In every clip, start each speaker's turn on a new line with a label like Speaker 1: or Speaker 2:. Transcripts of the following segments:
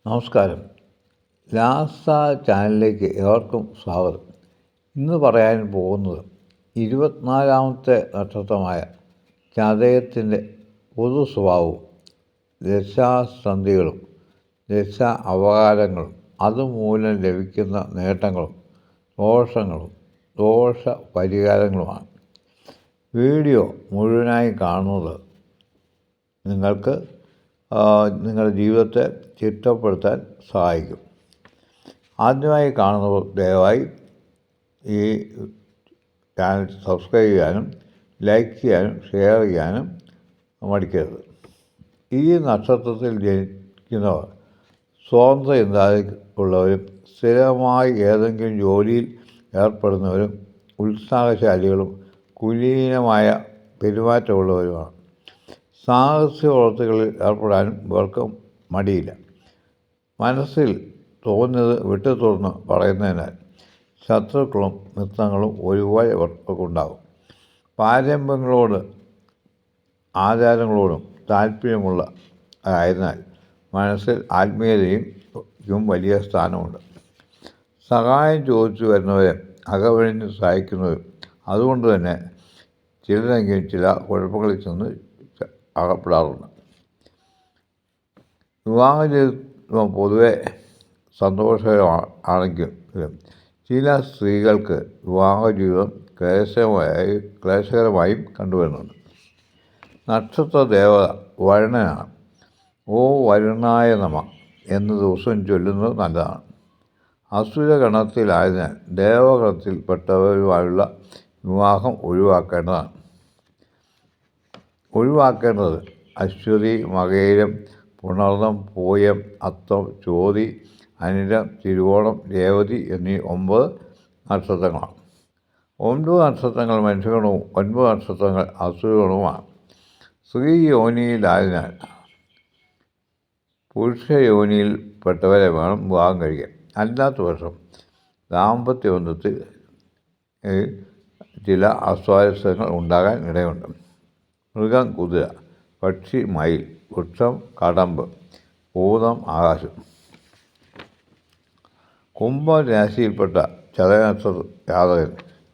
Speaker 1: നമസ്കാരം. ലാസ ചാനലിലേക്ക് ഏവർക്കും സ്വാഗതം. ഇന്ന് പറയാൻ പോകുന്നത് 24ാമത്തെ നക്ഷത്രമായ ചതയത്തിൻ്റെ പൊതു സ്വഭാവവും ദശാസന്ധികളും ദശാ അപകാരങ്ങളും അതുമൂലം ലഭിക്കുന്ന നേട്ടങ്ങളും ദോഷങ്ങളും ദോഷ പരിഹാരങ്ങളുമാണ്. വീഡിയോ മുഴുവനായി കാണുന്നത് നിങ്ങൾക്ക് നിങ്ങളുടെ ജീവിതത്തെ ചിട്ടപ്പെടുത്താൻ സഹായിക്കും. ആദ്യമായി കാണുന്നവർ ദയവായി ഈ ചാനൽ സബ്സ്ക്രൈബ് ചെയ്യാനും ലൈക്ക് ചെയ്യാനും ഷെയർ ചെയ്യാനും മടിക്കരുത്. ഈ നക്ഷത്രത്തിൽ ജനിക്കുന്നവർ സ്വതന്ത്ര ചിന്താഗതിയുള്ളവരും സ്ഥിരമായി ഏതെങ്കിലും ജോലിയിൽ ഏർപ്പെടുന്നവരും ഉത്സാഹശാലികളും കുലീനമായ പെരുമാറ്റമുള്ളവരുമാണ്. സാഹസിക പ്രവൃത്തികളിൽ ഏർപ്പെടാനും ഇവർക്ക് മടിയില്ല. മനസ്സിൽ തോന്നുന്നത് വിട്ടു തുറന്ന് പറയുന്നതിനാൽ ശത്രുക്കളും മിത്രങ്ങളും ഒരുപോലെ ഇവർക്കുണ്ടാകും. പാരമ്പര്യങ്ങളോട് ആചാരങ്ങളോടും താല്പര്യമുള്ള ആയതിനാൽ മനസ്സിൽ ആത്മീയതയും വലിയ സ്ഥാനമുണ്ട്. സഹായം ചോദിച്ചു വരുന്നവരെ അകവഴിഞ്ഞ് സഹായിക്കുന്നവരും അതുകൊണ്ട് തന്നെ ചിലരെങ്കിലും ചില കുഴപ്പങ്ങളിൽ ചെന്ന് അകപ്പെടാറുണ്ട്. വിവാഹ ജീവിതം പൊതുവെ സന്തോഷകരമാണെങ്കിലും ചില സ്ത്രീകൾക്ക് വിവാഹ ജീവിതം ക്ലേശകരമായും കണ്ടുവരുന്നുണ്ട്. നക്ഷത്ര ദേവത വരുണനാണ്. ഓ വരുണായ നമഃ എന്ന് ദിവസം ചൊല്ലുന്നത് നല്ലതാണ്. അസുരഗണത്തിലായതിനാൽ ദേവഗണത്തിൽപ്പെട്ടവരുമായുള്ള വിവാഹം ഒഴിവാക്കേണ്ടത് അശ്വതി, മകയിരം, പുണർന്നം, പൂയം, അത്തം, ചോതി, അനിഴം, തിരുവോണം, രേവതി എന്നീ 9 നക്ഷത്രങ്ങളാണ്. 9 നക്ഷത്രങ്ങൾ മനുഷ്യഗണവും 9 നക്ഷത്രങ്ങൾ അസുരഗണവുമാണ്. സ്ത്രീ യോനിയിലായതിനാൽ പുരുഷ യോനിയിൽപ്പെട്ടവരെ വേണം വിവാഹം കഴിക്കാൻ. അല്ലാത്ത പക്ഷം ദാമ്പത്യ ബന്ധത്തിൽ ചില അസ്വാരസ്യങ്ങൾ ഉണ്ടാകാൻ ഇടയുണ്ട്. മൃഗം കുതിര, പക്ഷി മയിൽ, വൃക്ഷം കടമ്പ്, ഭൂതം ആകാശം. കുംഭം രാശിയിൽപ്പെട്ട ചതയനക്ഷത്ര ജാതകൻ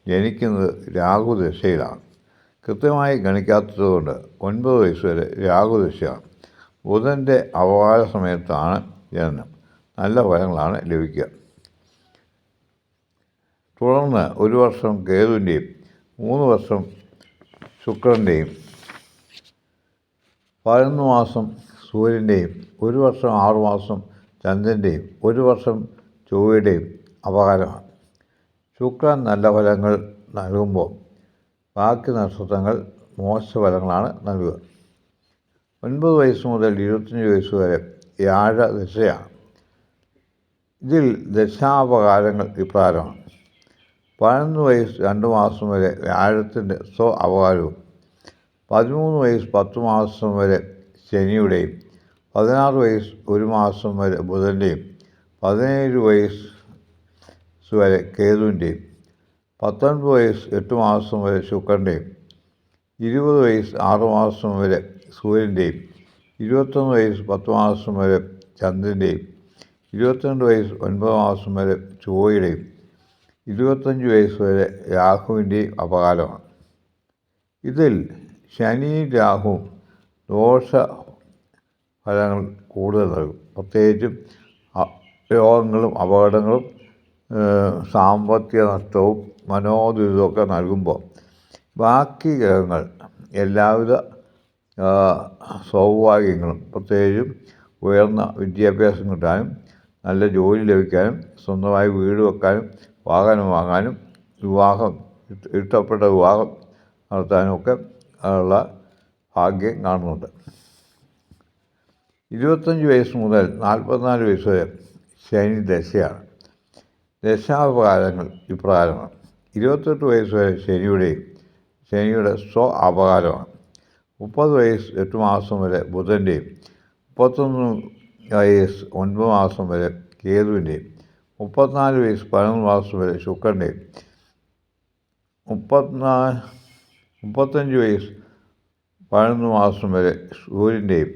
Speaker 1: ജനിക്കുന്നത് രാഹുദശയിലാണ്. കൃത്യമായി ഗണിക്കാത്തതുകൊണ്ട് 9 വയസ്സ് വരെ രാഹുദശയാണ്. ബുധൻ്റെ അപകാര സമയത്താണ് ജനനം. നല്ല ഫലങ്ങളാണ് ലഭിക്കുക. തുടർന്ന് 1 വർഷം കേതുവിൻ്റെയും 3 വർഷം ശുക്രൻ്റെയും 11 മാസം സൂര്യൻ്റെയും 1 വർഷം 6 മാസം ചന്ദ്രൻ്റെയും 1 വർഷം ചൊവ്വയുടെയും അപകാരമാണ്. ശുക്രൻ നല്ല ഫലങ്ങൾ നൽകുമ്പോൾ ബാക്കി നക്ഷത്രങ്ങൾ മോശഫലങ്ങളാണ് നൽകുക. 9 വയസ്സ് മുതൽ 25 വയസ്സ് വരെ വ്യാഴ ദശയാണ്. ഇതിൽ ദശാപകാരങ്ങൾ ഇപ്രകാരമാണ്. 11 വയസ്സ് 2 മാസം വരെ വ്യാഴത്തിൻ്റെ അപകാരവും 13 വയസ്സ് 10 മാസം വരെ ശനിയുടെയും 16 വയസ്സ് 1 മാസം വരെ ബുധൻ്റെയും 17 വയസ്സ് വരെ കേതുവിൻ്റെയും 19 വയസ്സ് 8 മാസം വരെ ശുക്രൻ്റെയും 20 വയസ്സ് 6 മാസം വരെ സൂര്യൻ്റെയും 21 വയസ്സ് 10 മാസം വരെ ചന്ദ്രൻ്റെയും 22 വയസ്സ് 9 മാസം വരെ ചൊവ്വയുടെയും 25 വയസ്സ് വരെ രാഹുവിൻ്റെയും അപകാരമാണ്. ഇതിൽ ശനിയും രാഹുവും ദോഷ ഫലങ്ങൾ കൂടുതൽ നൽകും. പ്രത്യേകിച്ചും രോഗങ്ങളും അപകടങ്ങളും സാമ്പത്തിക നഷ്ടവും മനോദുരിതമൊക്കെ നൽകുമ്പോൾ ബാക്കി ഗ്രഹങ്ങൾ എല്ലാവിധ സൗഭാഗ്യങ്ങളും പ്രത്യേകിച്ചും ഉയർന്ന വിദ്യാഭ്യാസം കിട്ടാനും നല്ല ജോലി ലഭിക്കാനും സ്വന്തമായി വീട് വെക്കാനും വാഹനം വാങ്ങാനും ഇഷ്ടപ്പെട്ട വിവാഹം നടത്താനുമൊക്കെ ഉള്ള ഭാഗ്യം കാണുന്നുണ്ട്. 25 വയസ്സ് മുതൽ 44 വയസ്സ് വരെ ശനി ദശയാണ്. ദശാപകാരങ്ങൾ ഇപ്രകാരമാണ്. 28 വയസ്സ് വരെ ശനിയുടെ അപകാരമാണ്. 30 വയസ്സ് 8 മാസം വരെ ബുധൻ്റെയും 31 വയസ്സ് 9 മാസം വരെ കേതുവിൻ്റെയും 34 വയസ്സ് 11 മാസം വരെ ശുക്രൻ്റെയും 35 വയസ്സ് 11 മാസം വരെ സൂര്യൻ്റെയും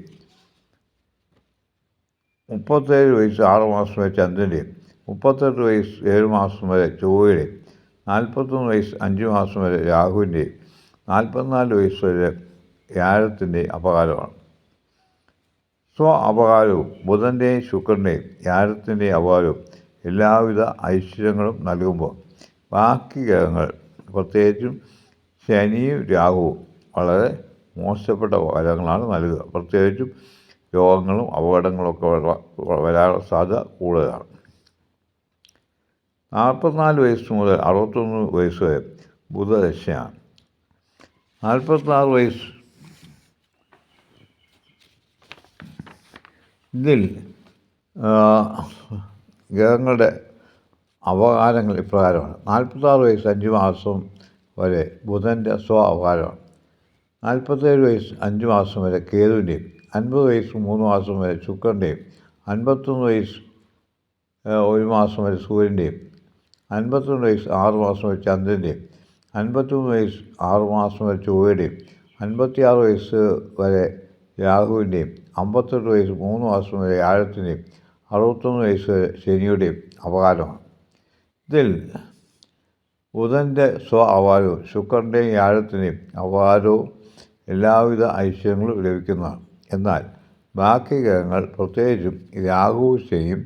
Speaker 1: 37 വയസ്സ് 6 മാസം വരെ ചന്ദ്രൻ്റെയും 38 വയസ്സ് 7 മാസം വരെ ചൊവ്വയുടെയും 41 വയസ്സ് 5 മാസം വരെ രാഹുവിൻ്റെയും 44 വയസ്സ് വരെ വ്യാഴത്തിൻ്റെയും അപകാരമാണ്. അപകാരവും ബുധൻ്റെയും ശുക്രൻ്റെയും വ്യാഴത്തിൻ്റെയും അപകാരവും എല്ലാവിധ ഐശ്വര്യങ്ങളും നൽകുമ്പോൾ ബാക്കി ഗ്രഹങ്ങൾ പ്രത്യേകിച്ചും ശനിയും രാഹുവും വളരെ മോശപ്പെട്ട ഫലങ്ങളാണ് നൽകുക. പ്രത്യേകിച്ചും രോഗങ്ങളും അപകടങ്ങളൊക്കെ വരാനുള്ള സാധ്യത കൂടുതലാണ്. 44 വയസ്സ് മുതൽ 61 വയസ്സ് വരെ ബുധദശയാണ്. 46 വയസ്സ് ഇതിൽ ഗ്രഹങ്ങളുടെ അപകാരങ്ങൾ ഇപ്രകാരമാണ്. 46 വയസ്സ് 5 മാസം വരെ ബുധൻ്റെ അപകാരമാണ്. 47 വയസ്സ് 5 മാസം വരെ കേതുവിൻ്റെയും 50 വയസ്സ് 3 മാസം വരെ ശുക്രൻ്റെയും 51 വയസ്സ് 1 മാസം വരെ സൂര്യൻ്റെയും 52 വയസ്സ് 6 മാസം വരെ ചന്ദ്രൻ്റെയും 53 വയസ്സ് 6 മാസം വരെ ചൊവ്വയുടെയും 56 വയസ്സ് വരെ രാഹുവിൻ്റെയും 58 വയസ്സ് 3 മാസം വരെ വ്യാഴത്തിൻ്റെയും 61 വയസ്സ് വരെ ശനിയുടെയും അപകാരമാണ്. ഇതിൽ ബുധൻ്റെ അപകാരവും ശുക്രൻ്റെയും വ്യാഴത്തിൻ്റെയും അപകാരവും എല്ലാവിധ ഐശ്വര്യങ്ങളും ലഭിക്കുന്നതാണ്. എന്നാൽ ബാക്കി ഗ്രഹങ്ങൾ പ്രത്യേകിച്ചും രാഹു ശനിയും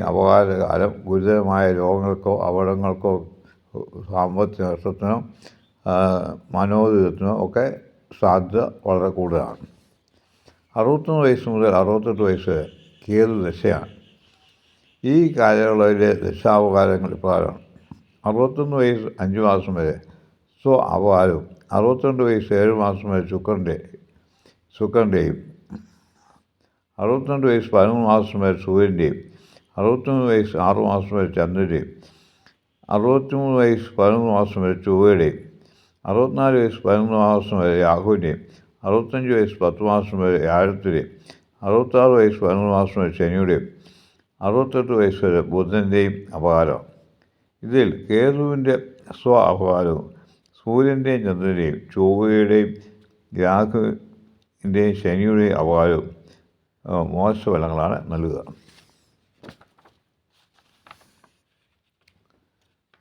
Speaker 1: അപകാരകാലം ഗുരുതരമായ രോഗങ്ങൾക്കോ അപകടങ്ങൾക്കോ സാമ്പത്തിക നഷ്ടത്തിനോ മനോദുരിതത്തിനോ ഒക്കെ സാധ്യത വളരെ കൂടുതലാണ്. 61 വയസ്സ് മുതൽ 68 വയസ്സ് വരെ കേതു ദശയാണ്. ഈ കാലയളവിലെ ദശാപകാരങ്ങൾ ഇപ്രകാരമാണ്. 61 വയസ്സ് 5 മാസം വരെ അപകാരവും 62 വയസ്സ് 7 മാസം വരെ ശുക്രൻ്റെയും 62 വയസ്സ് 11 മാസം വരെ സൂര്യൻ്റെയും 63 വയസ്സ് 6 മാസം വരെ ചന്ദ്രൻ്റെയും 63 വയസ്സ് 11 മാസം വരെ ചൊവ്വയുടെയും 64 വയസ്സ് 11 മാസം വരെ രാഹുവിൻ്റെയും 65 വയസ്സ് 10 മാസം വരെ വ്യാഴത്തിൻ്റെയും 66 വയസ്സ് 11 മാസം വരെ ശനിയുടെയും 68 വയസ്സ് വരെ ബുധൻ്റെയും അപകാരമാണ്. ഇതിൽ കേതുവിൻ്റെ അപകാരവും സൂര്യൻ്റെയും ചന്ദ്രൻ്റെയും ചൊവ്വയുടെയും രാഹുവിൻ്റെയും ശനിയുടെയും അപകാരവും മോശഫലങ്ങളാണ് നൽകുക.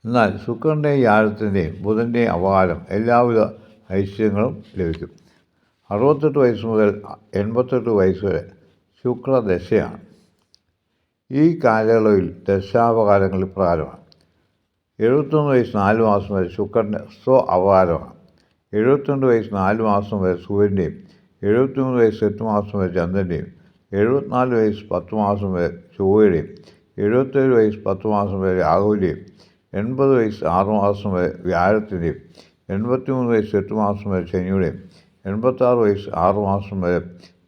Speaker 1: എന്നാൽ ശുക്രൻ്റെയും വ്യാഴത്തിൻ്റെയും ബുധൻ്റെയും അപകാരം എല്ലാവിധ ഐശ്വര്യങ്ങളും ലഭിക്കും. 68 വയസ്സ് മുതൽ 88 വയസ്സ് വരെ ശുക്രദശയാണ്. ഈ കാലയളവിൽ ദശാപകാരങ്ങൾ ഇപ്രകാരമാണ്. 71 വയസ്സ് 4 മാസം വരെ ശുക്രൻ്റെ അപകാരമാണ്. 72 വയസ്സ് 4 മാസം വരെ സൂര്യൻ്റെയും 73 വയസ്സ് 8 മാസം വരെ ചന്ദ്രൻ്റെയും 74 വയസ്സ് 10 മാസം വരെ ചൊവ്വയുടെയും 77 വയസ്സ് 10 മാസം വരെ രാഹുവിൻ്റെയും 80 വയസ്സ് 6 മാസം വരെ വ്യാഴത്തിൻ്റെയും 83 വയസ്സ് 8 മാസം വരെ ശനിയുടെയും 86 വയസ്സ് 6 മാസം വരെ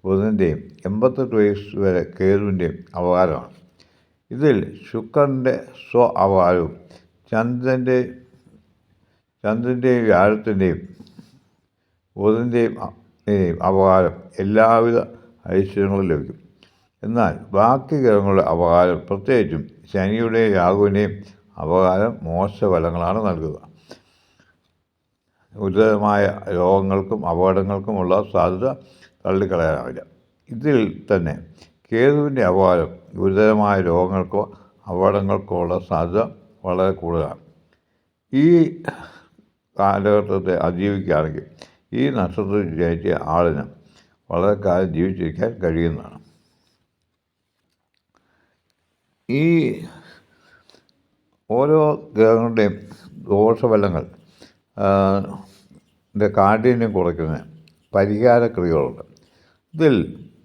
Speaker 1: ബുധൻ്റെയും 88 വയസ്സ് വരെ കേതുവിൻ്റെയും അപകാരമാണ്. ഇതിൽ ശുക്രൻ്റെ അപകാരവും ചന്ദ്രൻ്റെയും വ്യാഴത്തിൻ്റെയും ബുധൻ്റെയും അപകാരം എല്ലാവിധ ഐശ്വര്യങ്ങളും ലഭിക്കും. എന്നാൽ ബാക്കി ഗ്രഹങ്ങളുടെ അപകാരം പ്രത്യേകിച്ചും ശനിയുടെയും രാഹുവിൻ്റെയും അപകാരം മോശഫലങ്ങളാണ് നൽകുക. ഗുരുതരമായ രോഗങ്ങൾക്കും അപകടങ്ങൾക്കുമുള്ള സാധ്യത തള്ളിക്കളയാനാവില്ല. ഇതിൽ തന്നെ കേതുവിൻ്റെ അപകാരം ഗുരുതരമായ രോഗങ്ങൾക്കോ അപകടങ്ങൾക്കോ ഉള്ള സാധ്യത വളരെ കൂടുതലാണ്. ഈ കാലഘട്ടത്തെ അതിജീവിക്കുകയാണെങ്കിൽ ഈ നക്ഷത്രത്തിൽ ജനിച്ച ആളിന് വളരെ കാലം ജീവിച്ചിരിക്കാൻ കഴിയുന്നതാണ്. ഈ ഓരോ ഗ്രഹങ്ങളുടെയും ദോഷഫലങ്ങൾ കാഠിന്യം കുറയ്ക്കുന്ന പരിഹാരക്രിയകളുണ്ട്. ഇതിൽ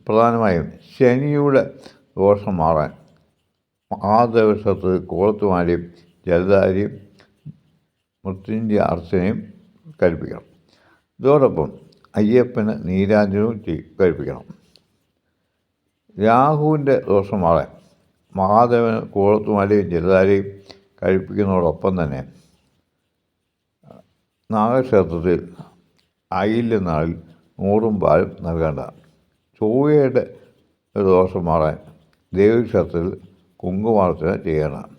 Speaker 1: പ്രധാനമായും ശനിയുടെ ദോഷം മാറാൻ മഹാദേവക്ഷേത്രത്തിൽ കോളത്തുമാരിയും ജലധാരിയും മൃത്യുഞ്ജയ അർച്ചനയും കഴിപ്പിക്കണം. ഇതോടൊപ്പം അയ്യപ്പന് നീരാഞ്ജനവും കഴിപ്പിക്കണം. രാഹുവിൻ്റെ ദോഷം മാറാൻ മഹാദേവന് കോളത്തുമാലയും ജലധാരയും കഴിപ്പിക്കുന്നതോടൊപ്പം തന്നെ നാഗക്ഷേത്രത്തിൽ ആയില്യ നാളിൽ 100 പാലും നൽകേണ്ടതാണ്. ചൊവ്വയുടെ ദോഷം മാറാൻ ദേവീക്ഷേത്രത്തിൽ കുങ്കുമാർച്ചന ചെയ്യേണ്ടതാണ്.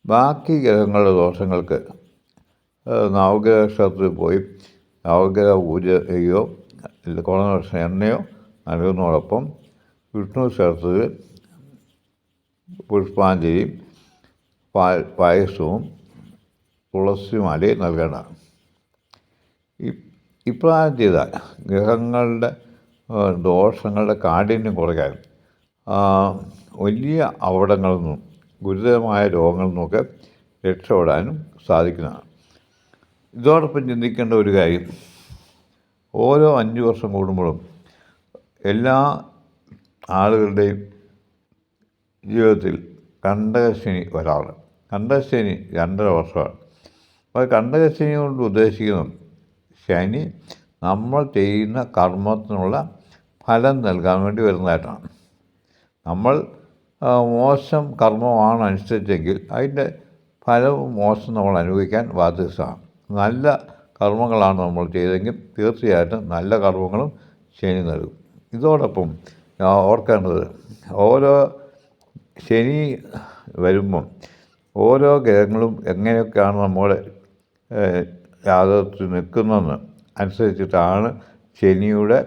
Speaker 1: ബാക്കി ഗ്രഹങ്ങളുടെ ദോഷങ്ങൾക്ക് നവഗ്രഹ ക്ഷേത്രത്തിൽ പോയി നവഗ്രഹ പൂജ ചെയ്യുകയോ കുളനക്ഷ എണ്ണയോ നൽകുന്നതോടൊപ്പം വിഷ്ണു ക്ഷേത്രത്തിൽ പുഷ്പാഞ്ജലിയും പായസവും തുളസിമാലയും നൽകേണ്ടതാണ്. ഇപ്രകാരം ചെയ്താൽ ഗ്രഹങ്ങളുടെ ദോഷങ്ങളുടെ കാഠിന്യം കുറയ്ക്കാൻ വലിയ അപകടങ്ങളിൽ നിന്നും ഗുരുതരമായ രോഗങ്ങളിൽ നിന്നൊക്കെ രക്ഷപ്പെടാനും സാധിക്കുന്നതാണ്. ഇതോടൊപ്പം ചിന്തിക്കേണ്ട ഒരു കാര്യം, ഓരോ 5 വർഷം കൂടുമ്പോഴും എല്ലാ ആളുകളുടെയും ജീവിതത്തിൽ കണ്ടകശനി വരാറുണ്ട്. കണ്ടകശനി 2.5 വർഷമാണ്. അപ്പോൾ കണ്ടകശനി കൊണ്ട് ഉദ്ദേശിക്കുന്നത് ശനി നമ്മൾ ചെയ്യുന്ന കർമ്മത്തിനുള്ള ഫലം നൽകാൻ വേണ്ടി വരുന്നതായിട്ടാണ്. നമ്മൾ മോശം കർമ്മമാണ് അനുസരിച്ചെങ്കിൽ അതിൻ്റെ ഫലവും മോശം നമ്മൾ അനുഭവിക്കാൻ ബാധ്യസ്ഥമാണ്. നല്ല കർമ്മങ്ങളാണ് നമ്മൾ ചെയ്തെങ്കിൽ തീർച്ചയായിട്ടും നല്ല കർമ്മങ്ങളും ശനി നൽകും. ഇതോടൊപ്പം ഓർക്കേണ്ടത്, ഓരോ ശനി വരുമ്പം ഓരോ ഗ്രഹങ്ങളും എങ്ങനെയൊക്കെയാണ് നമ്മുടെ ജാതകത്തിൽ നിൽക്കുന്നതെന്ന് അനുസരിച്ചിട്ടാണ് ശനിയുടെ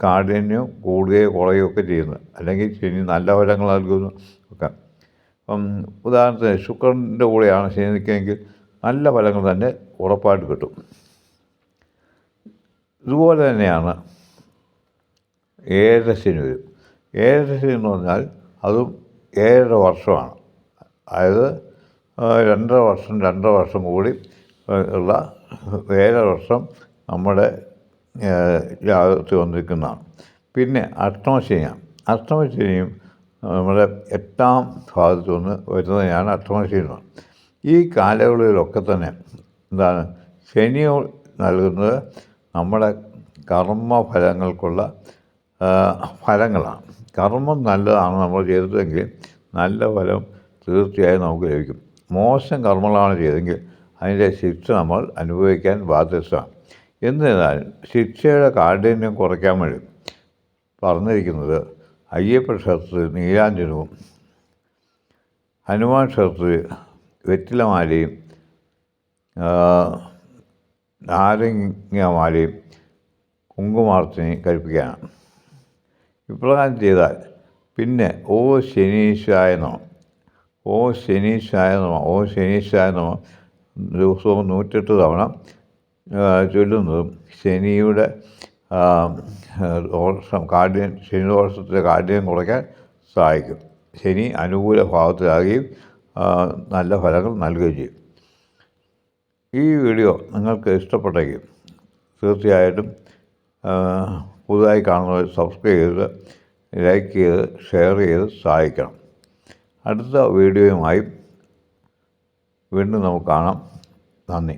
Speaker 1: കാഠിന്യം കൂടുകയോ കുറയുകയോ ഒക്കെ ചെയ്യുന്നത്. അല്ലെങ്കിൽ ശനി നല്ല ഫലങ്ങൾ നൽകുന്നു ഒക്കെ. ഉദാഹരണത്തിന് ശുക്രൻ്റെ കൂടെയാണ് ശനി നിൽക്കുകയെങ്കിൽ നല്ല ഫലങ്ങൾ തന്നെ ഉറപ്പായിട്ട് കിട്ടും. ഇതുപോലെ തന്നെയാണ് ഏഴരശനി വരും. ഏഴരശനി എന്ന് പറഞ്ഞാൽ അതും 7.5 വർഷമാണ്. അതായത് 2.5 വർഷം കൂടി ഉള്ള 7 വർഷം നമ്മുടെ ജാതകത്തിൽ വന്നിരിക്കുന്നതാണ്. പിന്നെ അഷ്ടമശനിയാണ്. അഷ്ടമശനിയും നമ്മുടെ 8ാം ഭാഗത്ത് വന്ന് വരുന്നതിനാണ് അഷ്ടമശനി. ഈ കാലയളവിലൊക്കെ തന്നെ ശനി നൽകുന്നത് നമ്മുടെ കർമ്മഫലങ്ങൾക്കുള്ള ഫലങ്ങളാണ്. കർമ്മം നല്ലതാണ് നമ്മൾ ചെയ്തതെങ്കിൽ നല്ല ഫലം തീർച്ചയായും നമുക്ക് ലഭിക്കും. മോശം കർമ്മങ്ങളാണ് ചെയ്തതെങ്കിൽ അതിൻ്റെ ശിക്ഷ നമ്മൾ അനുഭവിക്കാൻ ബാധ്യസ്ഥമാണ്. എന്നിരുന്നാലും ശിക്ഷയുടെ കാഠിന്യം കുറയ്ക്കാൻ വേണ്ടി പറഞ്ഞിരിക്കുന്നത് അയ്യപ്പ ക്ഷേത്രത്തിൽ നീരാഞ്ജനവും ഹനുമാൻ ക്ഷേത്രത്തിൽ വെറ്റിലമാലയും നാരങ്ങമാലയും കുങ്കുമാർച്ചനയും കഴിപ്പിക്കാനാണ്. ഇപ്രകാരം ചെയ്താൽ പിന്നെ ഓ ശനീശായ നമഃ, ഓ ശനീശായ നമഃ, ഓ ശനീശായ നമഃ ദിവസവും 108 തവണ ചൊല്ലുന്നതും ശനിയുടെ ശനി ദോഷത്തിലെ കാഠിന്യം കുറയ്ക്കാൻ സഹായിക്കും. ശനി അനുകൂല ഭാവത്തിലാകുകയും നല്ല ഫലങ്ങൾ നൽകുകയും ചെയ്യും. ഈ വീഡിയോ നിങ്ങൾക്ക് ഇഷ്ടപ്പെട്ടെങ്കിൽ തീർച്ചയായിട്ടും പുതുതായി കാണുന്നവർ സബ്സ്ക്രൈബ് ചെയ്ത് ലൈക്ക് ചെയ്ത് ഷെയർ ചെയ്ത് സഹായിക്കണം. അടുത്ത വീഡിയോയുമായി വീണ്ടും നമുക്ക് കാണാം. നന്ദി.